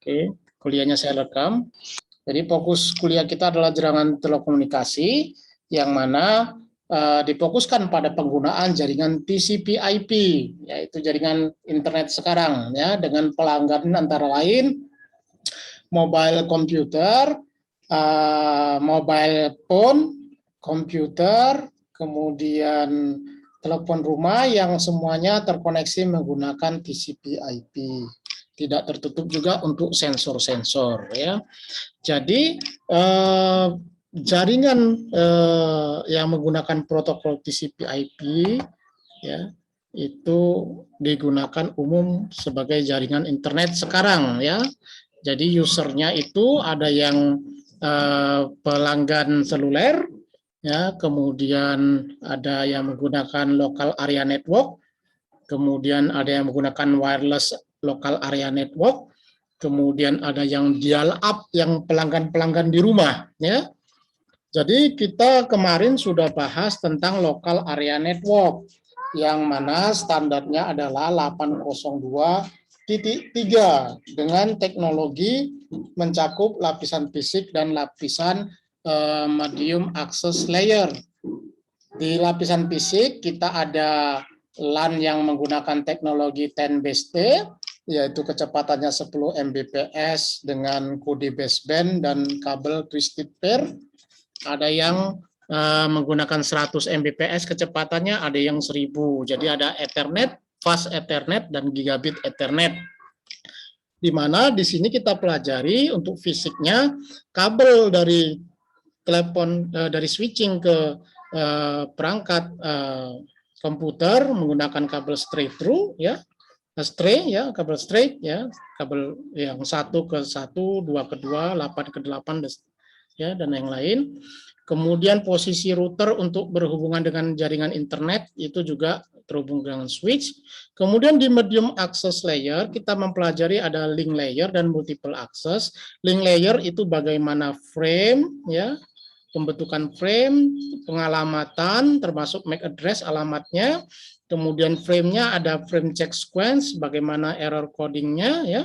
Oke, kuliahnya saya rekam. Jadi fokus kuliah kita adalah jaringan telekomunikasi, yang mana difokuskan pada penggunaan jaringan TCP/IP, yaitu jaringan internet sekarang, ya, dengan pelanggan antara lain mobile computer, mobile phone, komputer, kemudian telepon rumah yang semuanya terkoneksi menggunakan TCP/IP. Tidak tertutup juga untuk sensor-sensor, ya. Jadi jaringan yang menggunakan protokol TCP/IP, ya, itu digunakan umum sebagai jaringan internet sekarang, ya. Jadi usernya itu ada yang pelanggan seluler, ya, kemudian ada yang menggunakan local area network, kemudian ada yang menggunakan wireless local area network, kemudian ada yang dial up yang pelanggan-pelanggan di rumah, ya. Jadi kita kemarin sudah bahas tentang local area network, yang mana standarnya adalah 802.3 dengan teknologi mencakup lapisan fisik dan lapisan medium access layer. Di lapisan fisik kita ada LAN yang menggunakan teknologi 10BST, yaitu kecepatannya 10 Mbps dengan kode baseband dan kabel twisted pair. Ada yang menggunakan 100 Mbps kecepatannya, ada yang 1000. Jadi ada Ethernet, Fast Ethernet, dan Gigabit Ethernet. Di mana di sini kita pelajari untuk fisiknya kabel dari telepon, dari switching ke perangkat komputer menggunakan kabel straight through, ya, straight, ya, kabel straight, ya, kabel yang 1 ke 1, 2 ke 2, 8 ke 8, ya, dan yang lain. Kemudian posisi router untuk berhubungan dengan jaringan internet itu juga terhubung dengan switch. Kemudian di medium access layer kita mempelajari ada link layer dan multiple access. Link layer itu bagaimana frame, ya, pembentukan frame, pengalamatan, termasuk MAC address alamatnya. Kemudian frame-nya ada frame check sequence, bagaimana error codingnya, ya.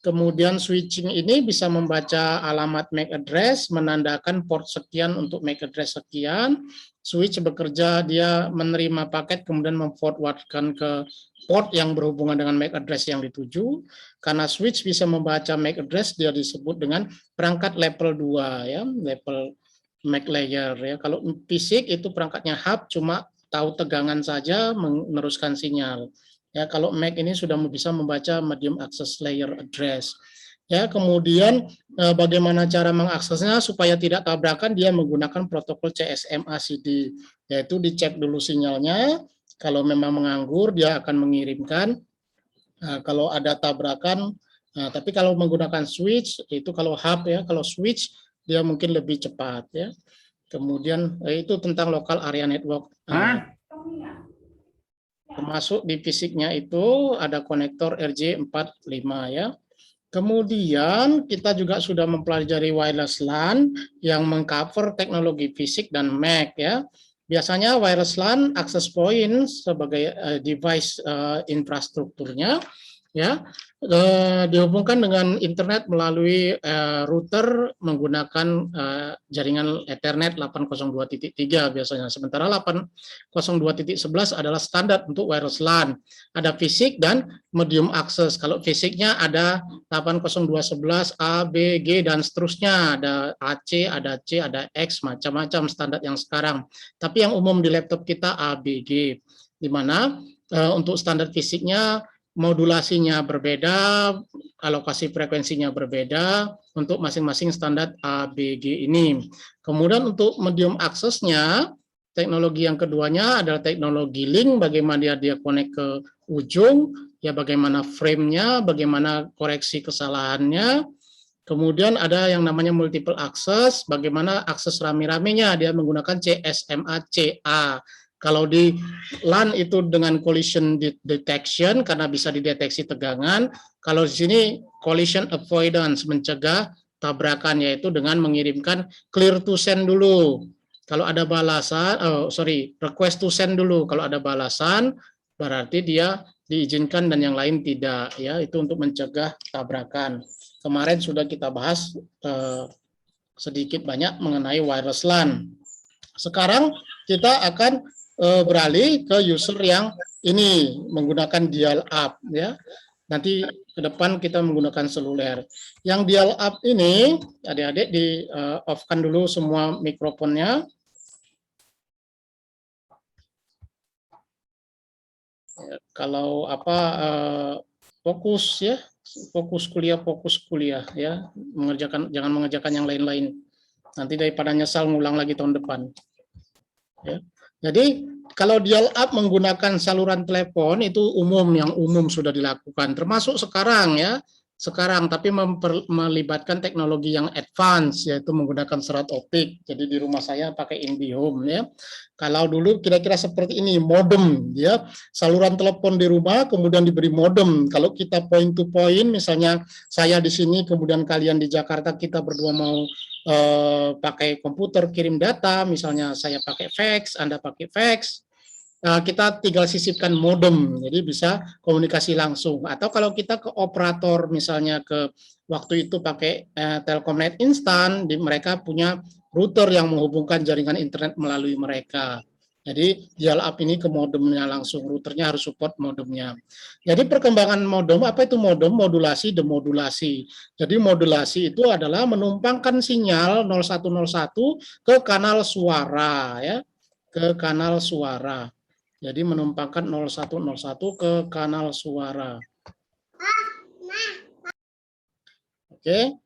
Kemudian switching ini bisa membaca alamat MAC address, menandakan port sekian untuk MAC address sekian. Switch bekerja, dia menerima paket, kemudian memforwardkan ke port yang berhubungan dengan MAC address yang dituju. Karena switch bisa membaca MAC address, dia disebut dengan perangkat level 2, ya, level MAC layer, ya. Kalau fisik itu perangkatnya hub, cuma tahu tegangan saja meneruskan sinyal. Ya, kalau MAC ini sudah bisa membaca medium access layer address. Ya, kemudian bagaimana cara mengaksesnya supaya tidak tabrakan, dia menggunakan protokol CSMA/CD, yaitu dicek dulu sinyalnya. Kalau memang menganggur, dia akan mengirimkan. Kalau ada tabrakan, tapi kalau menggunakan switch itu kalau hub, ya, kalau switch dia mungkin lebih cepat, ya. Kemudian itu tentang local area network. Termasuk di fisiknya itu ada konektor RJ45, ya. Kemudian kita juga sudah mempelajari wireless LAN yang mengcover teknologi fisik dan MAC, ya. Biasanya wireless LAN access point sebagai device infrastrukturnya, ya, dihubungkan dengan internet melalui router menggunakan jaringan Ethernet 802.3 biasanya. Sementara 802.11 adalah standar untuk wireless LAN. Ada fisik dan medium access. Kalau fisiknya ada 802.11, A, B, G, dan seterusnya. Ada AC, ada C, ada X, macam-macam standar yang sekarang. Tapi yang umum di laptop kita A, B, G. Di mana untuk standar fisiknya modulasinya berbeda, alokasi frekuensinya berbeda untuk masing-masing standar A, B, G ini. Kemudian untuk medium access-nya, teknologi yang keduanya adalah teknologi link, bagaimana dia connect ke ujung, ya, bagaimana frame-nya, bagaimana koreksi kesalahannya. Kemudian ada yang namanya multiple access, bagaimana akses rame-ramenya, dia menggunakan CSMA/CA. Kalau di LAN itu dengan collision detection karena bisa dideteksi tegangan. Kalau di sini collision avoidance, mencegah tabrakan, yaitu dengan mengirimkan clear to send dulu. Kalau ada balasan, request to send dulu. Kalau ada balasan, berarti dia diizinkan dan yang lain tidak, ya. Itu untuk mencegah tabrakan. Kemarin sudah kita bahas sedikit banyak mengenai wireless LAN. Sekarang kita akan beralih ke user yang ini menggunakan dial up, ya. Nanti ke depan kita menggunakan seluler. Yang dial up ini, adik-adik di off-kan dulu semua mikrofonnya. Ya, kalau apa fokus ya, fokus kuliah ya, jangan mengerjakan yang lain-lain. Nanti daripada nyesal ngulang lagi tahun depan. Ya. Jadi kalau dial up menggunakan saluran telepon itu yang umum sudah dilakukan, termasuk sekarang ya. Sekarang, tapi melibatkan teknologi yang advance, yaitu menggunakan serat optik. Jadi di rumah saya pakai IndiHome ya. Kalau dulu kira-kira seperti ini, modem ya, saluran telepon di rumah, kemudian diberi modem. Kalau kita point to point, misalnya saya di sini, kemudian kalian di Jakarta, kita berdua mau pakai komputer kirim data, misalnya saya pakai fax, Anda pakai fax. Kita tinggal sisipkan modem, jadi bisa komunikasi langsung. Atau kalau kita ke operator, misalnya ke waktu itu pakai Telkomnet instan, mereka punya router yang menghubungkan jaringan internet melalui mereka. Jadi dial up ini ke modemnya langsung, routernya harus support modemnya. Jadi perkembangan modem, apa itu modem? Modulasi, demodulasi. Jadi modulasi itu adalah menumpangkan sinyal 0101 ke kanal suara, ya, ke kanal suara. Jadi menumpangkan 0101 ke kanal suara. Oke,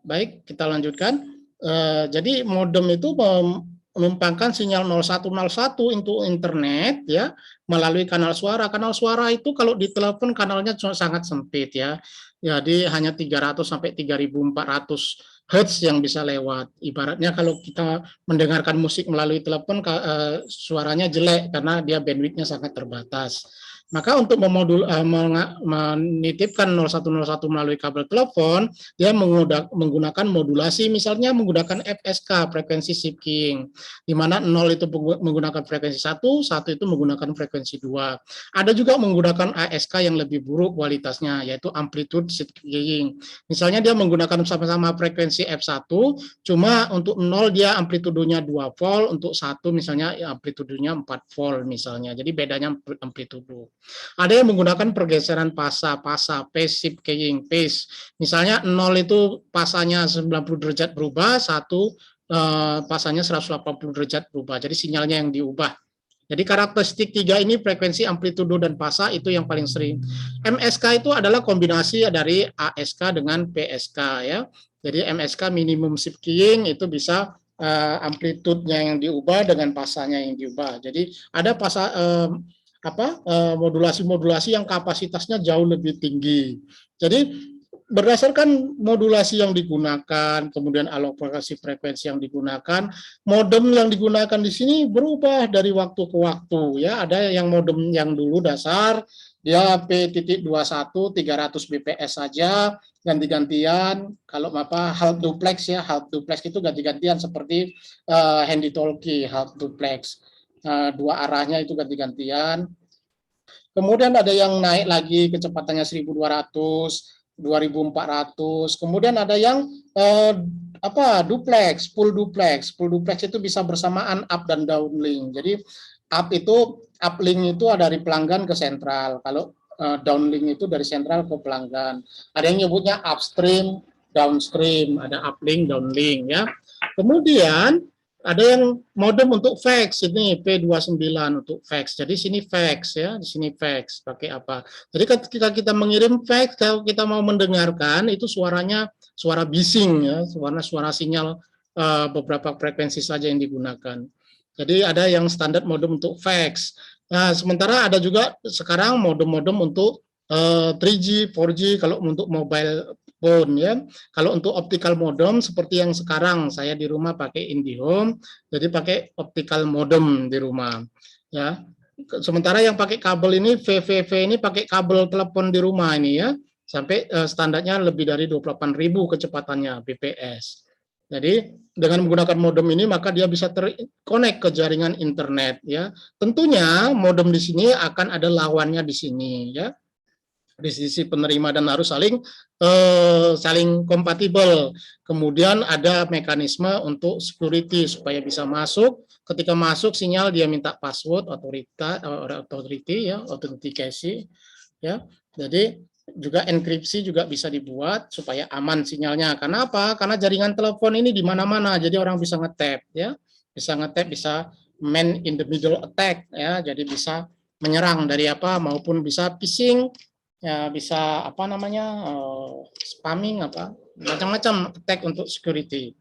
baik, kita lanjutkan. Jadi modem itu menumpangkan sinyal 0101 untuk internet ya melalui kanal suara. Kanal suara itu kalau di telepon kanalnya sangat sempit ya. Jadi hanya 300 sampai 3400 Hertz yang bisa lewat. Ibaratnya kalau kita mendengarkan musik melalui telepon suaranya jelek karena dia bandwidth-nya sangat terbatas. Maka untuk menitipkan 0101 melalui kabel telepon, dia menggunakan modulasi, misalnya menggunakan FSK, frekuensi shifting, di mana 0 itu menggunakan frekuensi 1, 1 itu menggunakan frekuensi 2. Ada juga menggunakan ASK yang lebih buruk kualitasnya, yaitu amplitude shifting. Misalnya dia menggunakan sama-sama frekuensi F1, cuma untuk 0 dia amplitudenya 2 volt, untuk 1 misalnya amplitudenya 4 volt misalnya. Jadi bedanya amplitudo. Ada yang menggunakan pergeseran pasa, phase shifting, phase. Misalnya 0 itu pasanya 90 derajat berubah, 1 pasanya 180 derajat berubah. Jadi sinyalnya yang diubah. Jadi karakteristik 3 ini frekuensi, amplitudo, dan pasa itu yang paling sering. MSK itu adalah kombinasi dari ASK dengan PSK ya. Jadi MSK minimum shifting itu bisa amplitudenya yang diubah dengan pasanya yang diubah. Jadi ada modulasi-modulasi yang kapasitasnya jauh lebih tinggi. Jadi berdasarkan modulasi yang digunakan, kemudian alokasi frekuensi yang digunakan, modem yang digunakan di sini berubah dari waktu ke waktu ya. Ada yang modem yang dulu dasar dia P.21 300 bps saja, ganti-gantian. Kalau half duplex ya, half duplex itu ganti-gantian seperti handy talkie, half duplex. Dua arahnya itu ganti-gantian. Kemudian ada yang naik lagi kecepatannya 1200, 2400. Kemudian ada yang duplex, full duplex. Full duplex itu bisa bersamaan up dan downlink. Jadi uplink itu dari pelanggan ke sentral. Kalau downlink itu dari sentral ke pelanggan. Ada yang nyebutnya upstream, downstream, ada uplink, downlink ya. Kemudian ada yang modem untuk fax, ini P29 untuk fax. Jadi sini fax ya, di sini fax pakai apa? Jadi ketika kita mengirim fax, kalau kita mau mendengarkan itu suaranya suara bising ya, suara sinyal beberapa frekuensi saja yang digunakan. Jadi ada yang standar modem untuk fax. Nah, sementara ada juga sekarang modem-modem untuk 3G, 4G kalau untuk mobile phone ya. Kalau untuk optical modem seperti yang sekarang saya di rumah pakai IndiHome, jadi pakai optical modem di rumah ya. Sementara yang pakai kabel ini VVV ini pakai kabel telepon di rumah ini ya, sampai standarnya lebih dari 28.000 kecepatannya bps. Jadi dengan menggunakan modem ini maka dia bisa terkonek ke jaringan internet ya. Tentunya modem di sini akan ada lawannya di sini ya. Di sisi penerima dan harus saling kompatibel. Kemudian ada mekanisme untuk security supaya bisa masuk. Ketika masuk sinyal dia minta password authority ya, authentication ya. Jadi juga enkripsi juga bisa dibuat supaya aman sinyalnya. Karena apa? Karena jaringan telepon ini di mana-mana, jadi orang bisa nge-tap ya. Bisa nge-tap, bisa man in the middle attack ya. Jadi bisa menyerang dari apa maupun bisa phishing ya, bisa apa namanya spamming apa macam-macam attack untuk security.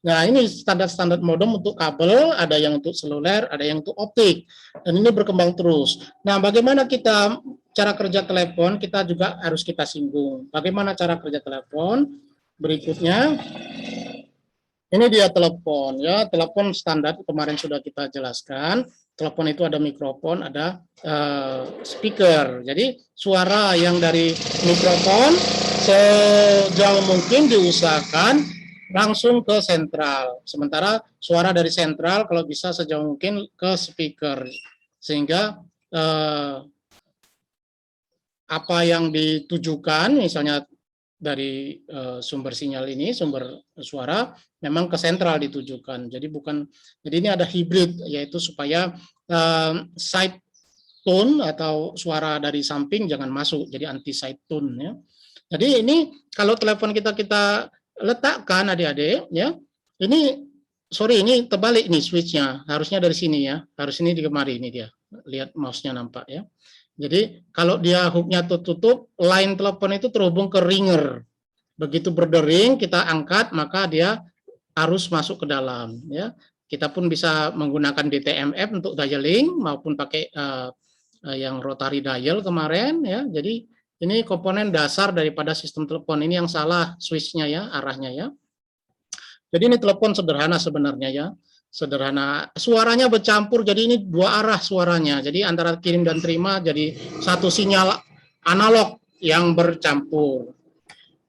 Nah ini standar-standar modem untuk kabel, ada yang untuk seluler, ada yang untuk optik, dan ini berkembang terus. Nah bagaimana kita cara kerja telepon kita juga harus kita singgung. Bagaimana cara kerja telepon? Berikutnya ini dia telepon ya, telepon standar kemarin sudah kita jelaskan. Telepon itu ada mikrofon, ada speaker. Jadi suara yang dari mikrofon sejauh mungkin diusahakan langsung ke sentral. Sementara suara dari sentral kalau bisa sejauh mungkin ke speaker. Sehingga apa yang ditujukan misalnya dari sumber sinyal ini, sumber suara memang ke sentral ditujukan. Jadi ini ada hibrid, yaitu supaya side tone atau suara dari samping jangan masuk, jadi anti side tone ya. Jadi ini kalau telepon kita letakkan adik-adik ya, ini terbalik nih switchnya, harusnya dari sini ya, harus ini di kemari ini dia, lihat mouse-nya nampak ya. Jadi kalau dia hooknya tertutup, line telepon itu terhubung ke ringer. Begitu berdering, kita angkat, maka dia harus masuk ke dalam. Ya, kita pun bisa menggunakan DTMF untuk dialing maupun pakai yang rotary dial kemarin. Ya, jadi ini komponen dasar daripada sistem telepon. Ini yang salah switch-nya ya, arahnya ya. Jadi ini telepon sederhana sebenarnya ya. Sederhana, suaranya bercampur, jadi ini dua arah suaranya, jadi antara kirim dan terima jadi satu sinyal analog yang bercampur.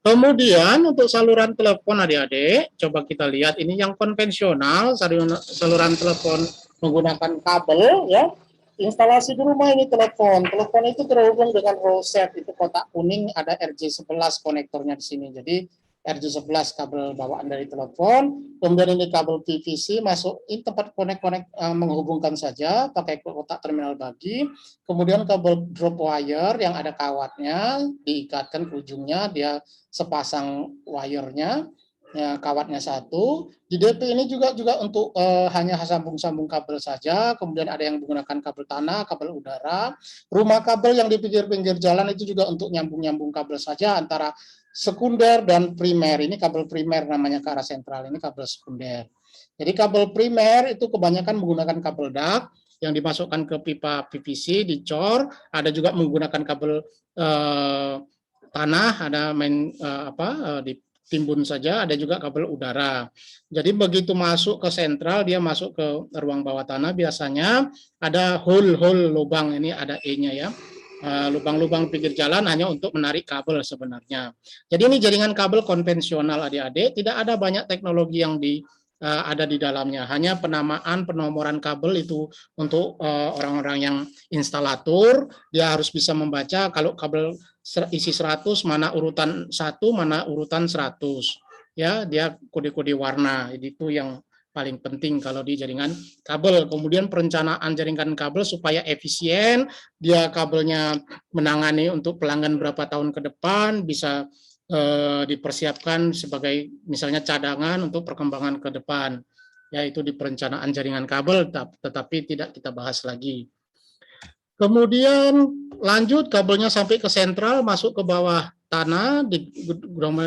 Kemudian untuk saluran telepon adik-adik, coba kita lihat ini yang konvensional, saluran telepon menggunakan kabel ya. Instalasi di rumah ini telepon itu terhubung dengan roset, itu kotak kuning, ada RJ11 konektornya di sini, jadi RJ11 kabel bawaan dari telepon, kemudian ini kabel PVC masuk ini tempat konek-konek menghubungkan saja pakai kotak terminal bagi, kemudian kabel drop wire yang ada kawatnya diikatkan ke ujungnya, dia sepasang wirenya, ya, kawatnya satu. Di DP ini juga untuk hanya sambung-sambung kabel saja, kemudian ada yang menggunakan kabel tanah, kabel udara. Rumah kabel yang di pinggir-pinggir jalan itu juga untuk nyambung-nyambung kabel saja antara sekunder dan primer. Ini kabel primer namanya ke arah sentral, ini kabel sekunder. Jadi kabel primer itu kebanyakan menggunakan kabel duct yang dimasukkan ke pipa PVC, dicor, ada juga menggunakan kabel tanah, ada ditimbun saja, ada juga kabel udara. Jadi begitu masuk ke sentral, dia masuk ke ruang bawah tanah, biasanya ada hole lubang, ini ada E-nya ya. Lubang-lubang pinggir jalan hanya untuk menarik kabel sebenarnya. Jadi ini jaringan kabel konvensional adik-adik, tidak ada banyak teknologi yang ada di dalamnya, hanya penomoran kabel itu untuk orang-orang yang instalator, dia harus bisa membaca kalau kabel isi 100 mana urutan 1, mana urutan 100. Ya, dia kode-kode warna, itu yang paling penting kalau di jaringan kabel. Kemudian perencanaan jaringan kabel supaya efisien, dia kabelnya menangani untuk pelanggan berapa tahun ke depan, bisa dipersiapkan sebagai misalnya cadangan untuk perkembangan ke depan, yaitu di perencanaan jaringan kabel, tetapi tidak kita bahas lagi. Kemudian lanjut kabelnya sampai ke sentral, masuk ke bawah tanah,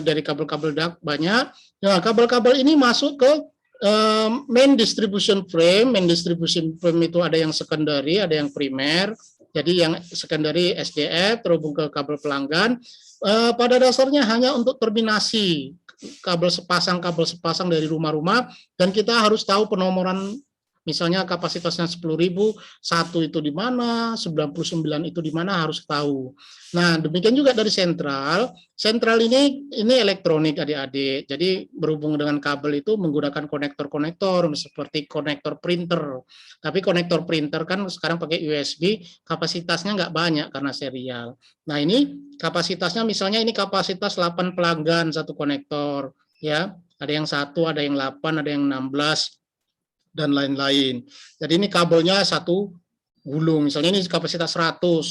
dari kabel-kabel duct banyak. Nah, kabel-kabel ini masuk ke main distribution frame. Main distribution frame itu ada yang secondary, ada yang primer. Jadi yang secondary SDF terhubung ke kabel pelanggan. Pada dasarnya hanya untuk terminasi kabel sepasang dari rumah-rumah, dan kita harus tahu penomoran Misalnya kapasitasnya 10.000, 1 itu di mana, 99 itu di mana harus tahu. Nah, demikian juga dari sentral. Sentral ini elektronik adik-adik. Jadi berhubung dengan kabel itu menggunakan konektor-konektor seperti konektor printer. Tapi konektor printer kan sekarang pakai USB, kapasitasnya nggak banyak karena serial. Nah, ini kapasitasnya misalnya ini kapasitas 8 pelanggan satu konektor, ya. Ada yang 1, ada yang 8, ada yang 16 dan lain-lain. Jadi ini kabelnya satu gulung. Misalnya ini kapasitas 100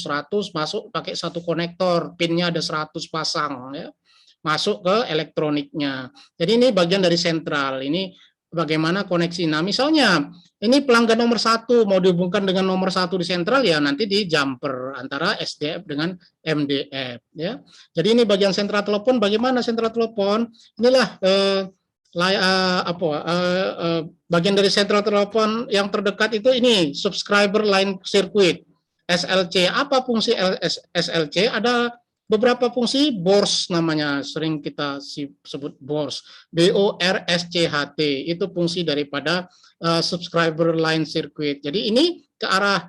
masuk pakai satu konektor, pinnya ada 100 pasang, ya. Masuk ke elektroniknya. Jadi ini bagian dari sentral. Ini bagaimana koneksi. Nah, misalnya ini pelanggan nomor 1 mau dihubungkan dengan nomor 1 di sentral, ya nanti di jumper antara SDF dengan MDF, ya. Jadi ini bagian sentral telepon. Bagaimana sentral telepon? Inilah bagian dari sentral telepon yang terdekat itu ini subscriber line circuit SLC. Apa fungsi SLC? Ada beberapa fungsi. BORS namanya, sering kita sebut BORS, BORSCHT, itu fungsi daripada subscriber line circuit. Jadi ini ke arah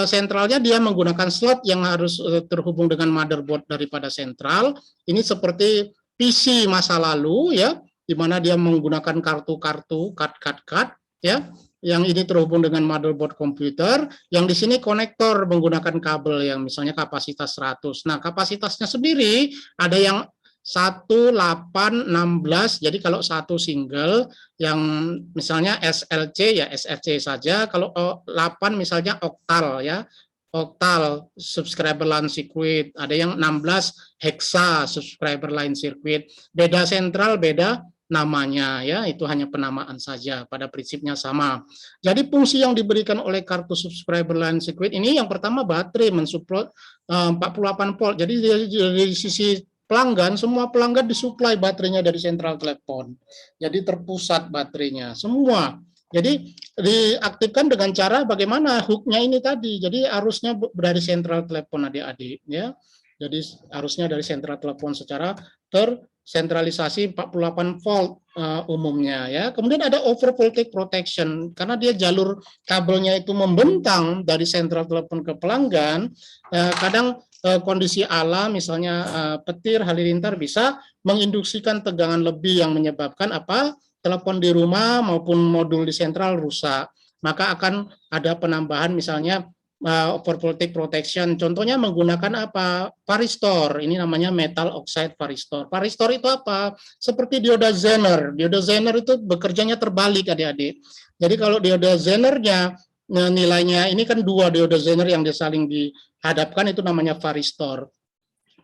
sentralnya dia menggunakan slot yang harus terhubung dengan motherboard daripada sentral. Ini seperti PC masa lalu, ya, di mana dia menggunakan kartu-kartu, card, ya, yang ini terhubung dengan motherboard komputer, yang di sini konektor menggunakan kabel yang misalnya kapasitas 100. Nah, kapasitasnya sendiri ada yang 1, 8, 16, jadi kalau satu single, yang misalnya SLC, ya SLC saja, kalau 8 misalnya oktal, ya, oktal subscriber line circuit, ada yang 16 hexa subscriber line circuit, beda sentral, beda namanya, ya, itu hanya penamaan saja, pada prinsipnya sama. Jadi fungsi yang diberikan oleh kartu subscriber line circuit ini yang pertama baterai mensupport 48 volt. Jadi dari sisi pelanggan, semua pelanggan disuplai baterainya dari sentral telepon. Jadi terpusat baterainya semua. Jadi diaktifkan dengan cara bagaimana hooknya ini tadi. Jadi arusnya dari sentral telepon adik-adik, ya. Jadi arusnya dari sentral telepon secara tersentralisasi 48 volt umumnya, ya. Kemudian ada over voltage protection karena dia jalur kabelnya itu membentang dari sentral telepon ke pelanggan. Kadang kondisi alam misalnya petir halilintar bisa menginduksikan tegangan lebih yang menyebabkan apa? Telepon di rumah maupun modul di sentral rusak. Maka akan ada penambahan misalnya over voltage protection. Contohnya menggunakan apa? Varistor. Ini namanya metal oxide varistor. Varistor itu apa? Seperti dioda Zener. Dioda Zener itu bekerjanya terbalik adik-adik. Jadi kalau dioda Zenernya nilainya ini kan 2 dioda Zener yang saling dihadapkan, itu namanya varistor.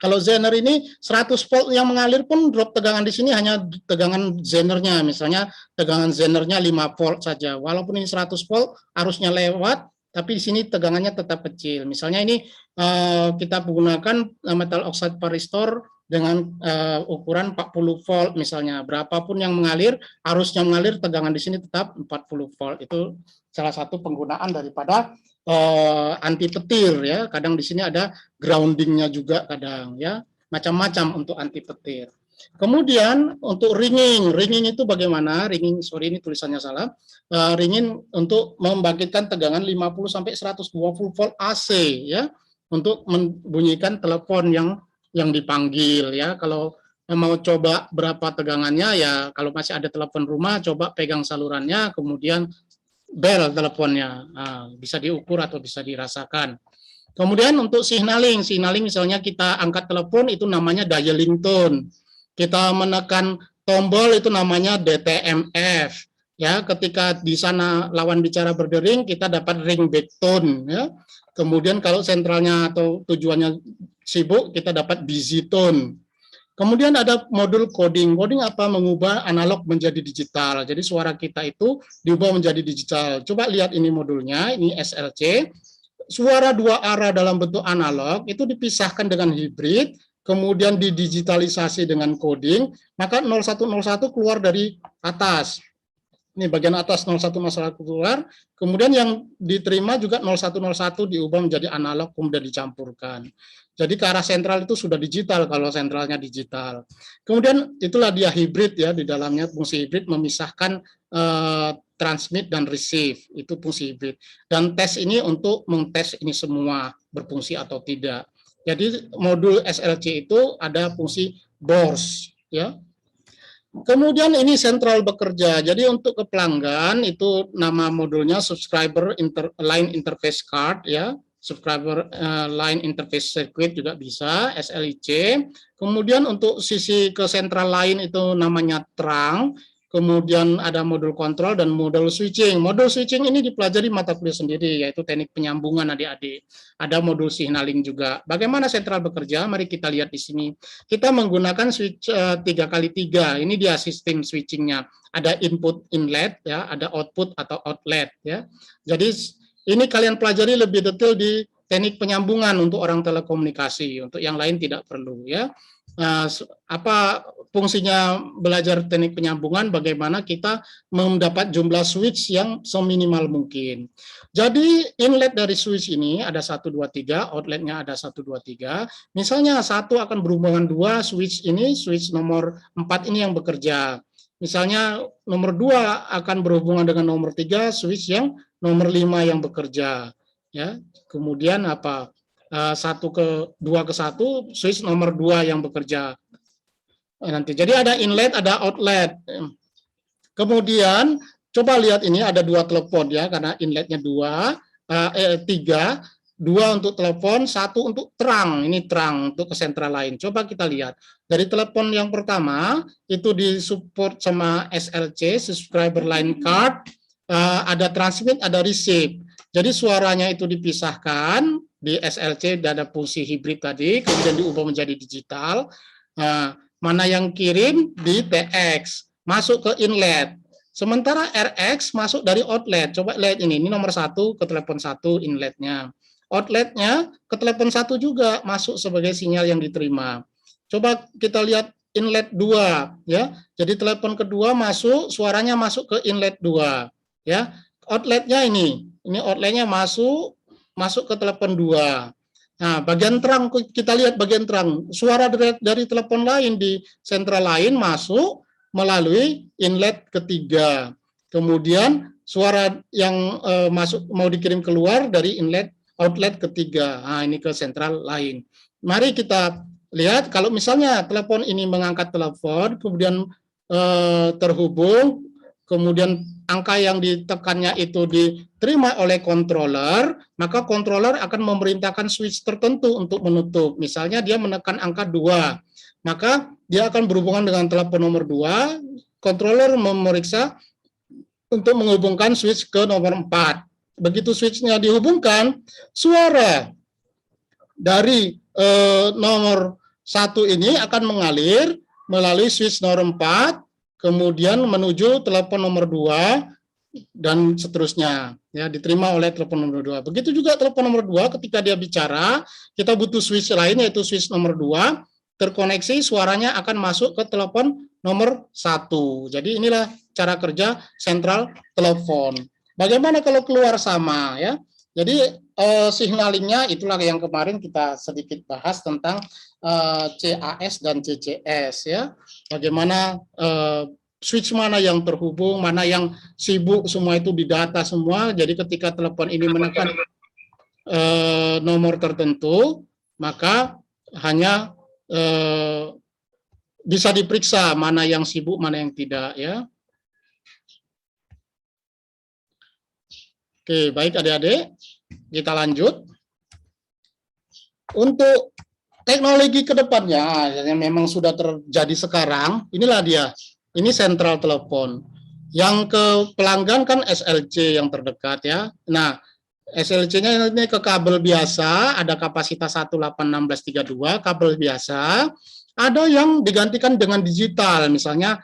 Kalau Zener ini 100 volt yang mengalir pun drop tegangan di sini hanya tegangan Zenernya, misalnya tegangan Zenernya 5 volt saja. Walaupun ini 100 volt arusnya lewat, tapi di sini tegangannya tetap kecil. Misalnya ini kita menggunakan metal oxide varistor dengan ukuran 40 volt misalnya. Berapapun yang mengalir, arusnya mengalir, tegangan di sini tetap 40 volt. Itu salah satu penggunaan daripada anti petir, ya. Kadang di sini ada groundingnya juga kadang, ya, macam-macam untuk anti petir. Kemudian untuk ringing itu bagaimana? Ringing, sorry ini tulisannya salah. Ringing untuk membangkitkan tegangan 50 sampai 120 volt AC, ya, untuk membunyikan telepon yang dipanggil, ya. Kalau mau coba berapa tegangannya, ya kalau masih ada telepon rumah coba pegang salurannya, kemudian bel teleponnya, bisa diukur atau bisa dirasakan. Kemudian untuk signaling misalnya kita angkat telepon itu namanya dialing tone. Kita menekan tombol itu namanya DTMF. Ya, ketika di sana lawan bicara berdering kita dapat ringback tone, ya. Kemudian kalau sentralnya atau tujuannya sibuk kita dapat busy tone. Kemudian ada modul coding. Coding apa? Mengubah analog menjadi digital. Jadi suara kita itu diubah menjadi digital. Coba lihat ini modulnya, ini SLC. Suara 2 arah dalam bentuk analog itu dipisahkan dengan hibrid, kemudian didigitalisasi dengan coding, maka 0101 keluar dari atas. Ini bagian atas 0101 keluar, kemudian yang diterima juga 0101 diubah menjadi analog, kemudian dicampurkan. Jadi ke arah sentral itu sudah digital kalau sentralnya digital. Kemudian itulah dia hibrid ya, di dalamnya fungsi hibrid memisahkan transmit dan receive, itu fungsi hibrid. Dan tes ini untuk mengtes ini semua berfungsi atau tidak. Jadi modul SLC itu ada fungsi BORS ya. Kemudian ini sentral bekerja. Jadi untuk ke pelanggan itu nama modulnya subscriber line interface card ya. Subscriber line interface circuit juga bisa SLIC. Kemudian untuk sisi ke sentral lain itu namanya trunk. Kemudian ada modul kontrol dan modul switching. Modul switching ini dipelajari mata kuliah sendiri, yaitu teknik penyambungan adik-adik. Ada modul signaling juga. Bagaimana sentral bekerja? Mari kita lihat di sini. Kita menggunakan switch 3x3. Ini dia sistem switchingnya. Ada input inlet, ya, ada output atau outlet. Ya. Jadi ini kalian pelajari lebih detail di teknik penyambungan untuk orang telekomunikasi. Untuk yang lain tidak perlu. Ya. Apa fungsinya belajar teknik penyambungan, bagaimana kita mendapat jumlah switch yang seminimal mungkin. Jadi inlet dari switch ini ada 1, 2, 3, outletnya ada 1, 2, 3. Misalnya satu akan berhubungan 2, switch ini, switch nomor 4 ini yang bekerja. Misalnya nomor 2 akan berhubungan dengan nomor 3, switch yang nomor 5 yang bekerja. Ya, kemudian apa? 1 ke 2 ke 1, switch nomor 2 yang bekerja. Nanti jadi ada inlet, ada outlet. Kemudian coba lihat ini ada 2 telepon ya, karena inletnya 3, 2 untuk telepon, 1 untuk terang. Ini terang untuk ke sentral lain. Coba kita lihat. Dari telepon yang pertama itu disupport sama SLC, subscriber line card, ada transmit, ada receive. Jadi suaranya itu dipisahkan di SLC, ada fungsi hibrid tadi, kemudian diubah menjadi digital. Mana yang kirim di TX, masuk ke inlet. Sementara RX masuk dari outlet. Coba lihat ini nomor 1 ke telepon 1 inletnya. Outletnya ke telepon 1 juga masuk sebagai sinyal yang diterima. Coba kita lihat inlet 2 ya. Jadi telepon kedua masuk, suaranya masuk ke inlet 2 ya. Outletnya ini outletnya masuk ke telepon 2. Nah, bagian terang kita lihat bagian terang. Suara dari telepon lain di sentral lain masuk melalui inlet ketiga. Kemudian suara yang masuk mau dikirim keluar dari inlet outlet ketiga. Nah, ini ke sentral lain. Mari kita lihat kalau misalnya telepon ini mengangkat telepon, kemudian terhubung, kemudian angka yang ditekannya itu diterima oleh controller, maka controller akan memerintahkan switch tertentu untuk menutup. Misalnya dia menekan angka 2, maka dia akan berhubungan dengan telepon nomor 2, controller memeriksa untuk menghubungkan switch ke nomor 4. Begitu switchnya dihubungkan, suara dari nomor 1 ini akan mengalir melalui switch nomor 4, kemudian menuju telepon nomor 2 dan seterusnya ya, diterima oleh telepon nomor 2. Begitu juga telepon nomor 2 ketika dia bicara, kita butuh switch lain yaitu switch nomor 2 terkoneksi, suaranya akan masuk ke telepon nomor 1. Jadi inilah cara kerja sentral telepon. Bagaimana kalau keluar sama ya? Jadi signalingnya itulah yang kemarin kita sedikit bahas tentang CAS dan CCS ya. Bagaimana switch mana yang terhubung, mana yang sibuk, semua itu didata semua. Jadi ketika telepon ini menekan nomor tertentu, maka hanya bisa diperiksa mana yang sibuk, mana yang tidak ya. Oke, baik adik-adik, kita lanjut. Untuk teknologi ke depannya, yang memang sudah terjadi sekarang, inilah dia. Ini sentral telepon. Yang ke pelanggan kan SLC yang terdekat ya. Nah, SLC-nya ini ke kabel biasa, ada kapasitas 181632, kabel biasa. Ada yang digantikan dengan digital, misalnya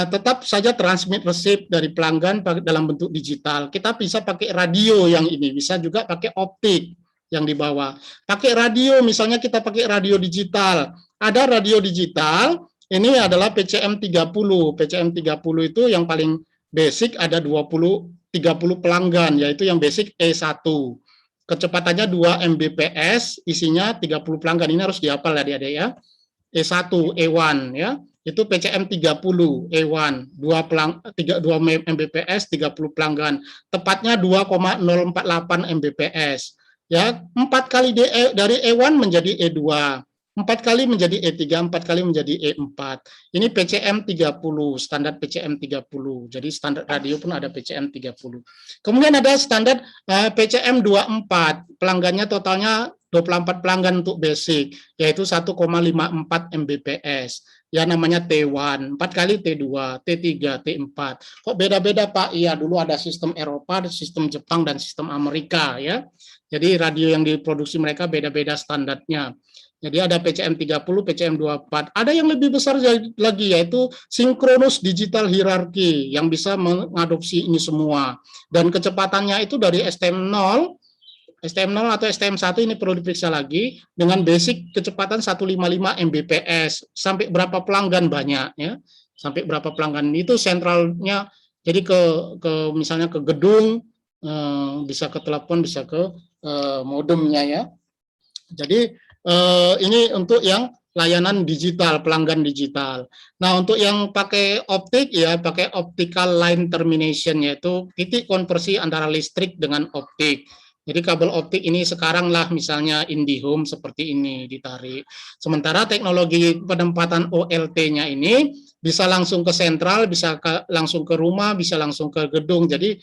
tetap saja transmit receive dari pelanggan dalam bentuk digital. Kita bisa pakai radio yang ini, bisa juga pakai optik yang di bawah. Pakai radio, misalnya kita pakai radio digital. Ada radio digital, ini adalah PCM 30. PCM 30 itu yang paling basic ada 30 pelanggan, yaitu yang basic E1. Kecepatannya 2 Mbps, isinya 30 pelanggan. Ini harus dihafal adik-adik ya. E1, E1 ya. Itu PCM 30 E1, 2 Mbps, 30 pelanggan. Tepatnya 2,048 Mbps. Ya, 4 kali dari E1 menjadi E2. 4 kali menjadi E3, 4 kali menjadi E4. Ini PCM 30, standar PCM 30. Jadi standar radio pun ada PCM 30. Kemudian ada standar PCM 24. Pelanggannya totalnya 24 pelanggan untuk basic, yaitu 1,54 Mbps. Ya namanya T1, 4 kali T2, T3, T4. Kok beda-beda Pak? Iya, dulu ada sistem Eropa, sistem Jepang, dan sistem Amerika ya. Jadi radio yang diproduksi mereka beda-beda standarnya. Jadi ada PCM 30, PCM 24. Ada yang lebih besar lagi, yaitu Synchronous Digital Hierarchy yang bisa mengadopsi ini semua. Dan kecepatannya itu dari STM 0 atau STM1 ini perlu diperiksa lagi dengan basic kecepatan 155 Mbps. Sampai berapa pelanggan banyak ya? Sampai berapa pelanggan itu sentralnya. Jadi ke misalnya ke gedung, bisa ke telepon, bisa ke modemnya ya. Jadi ini untuk yang layanan digital, pelanggan digital. Nah, untuk yang pakai optik ya, pakai optical line termination, yaitu titik konversi antara listrik dengan optik. Jadi kabel optik ini sekarang lah misalnya IndiHome seperti ini ditarik. Sementara teknologi penempatan OLT-nya ini bisa langsung ke sentral, bisa langsung ke rumah, bisa langsung ke gedung. Jadi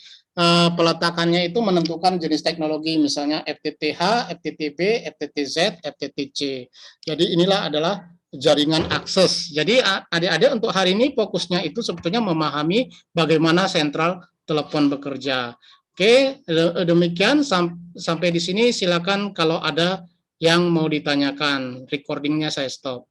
peletakannya itu menentukan jenis teknologi, misalnya FTTH, FTTB, FTTZ, FTTC. Jadi inilah adalah jaringan akses. Jadi adik-adik untuk hari ini fokusnya itu sebetulnya memahami bagaimana sentral telepon bekerja. Oke, demikian sampai di sini. Silakan kalau ada yang mau ditanyakan. Recordingnya saya stop.